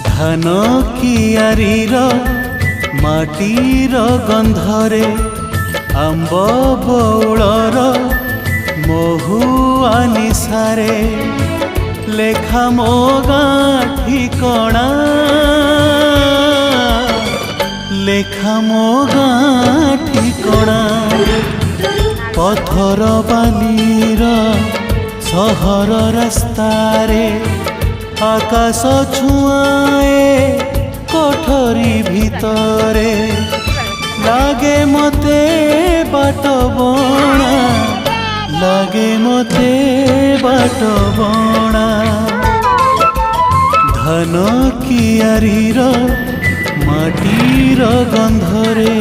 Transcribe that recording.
धान कियारीर माटीर गंधरे आंब बौलर महुआ निशारे लेखा मो गाँ ठिकणा लेखा मो गाँ ठिकणा पथर बालीर सहर रास्तारे आकाश छुआए कोठरी भितरे लागे मते बाट बणा लागे मते बाट बणा धान कियारीर माटीर गंधरे।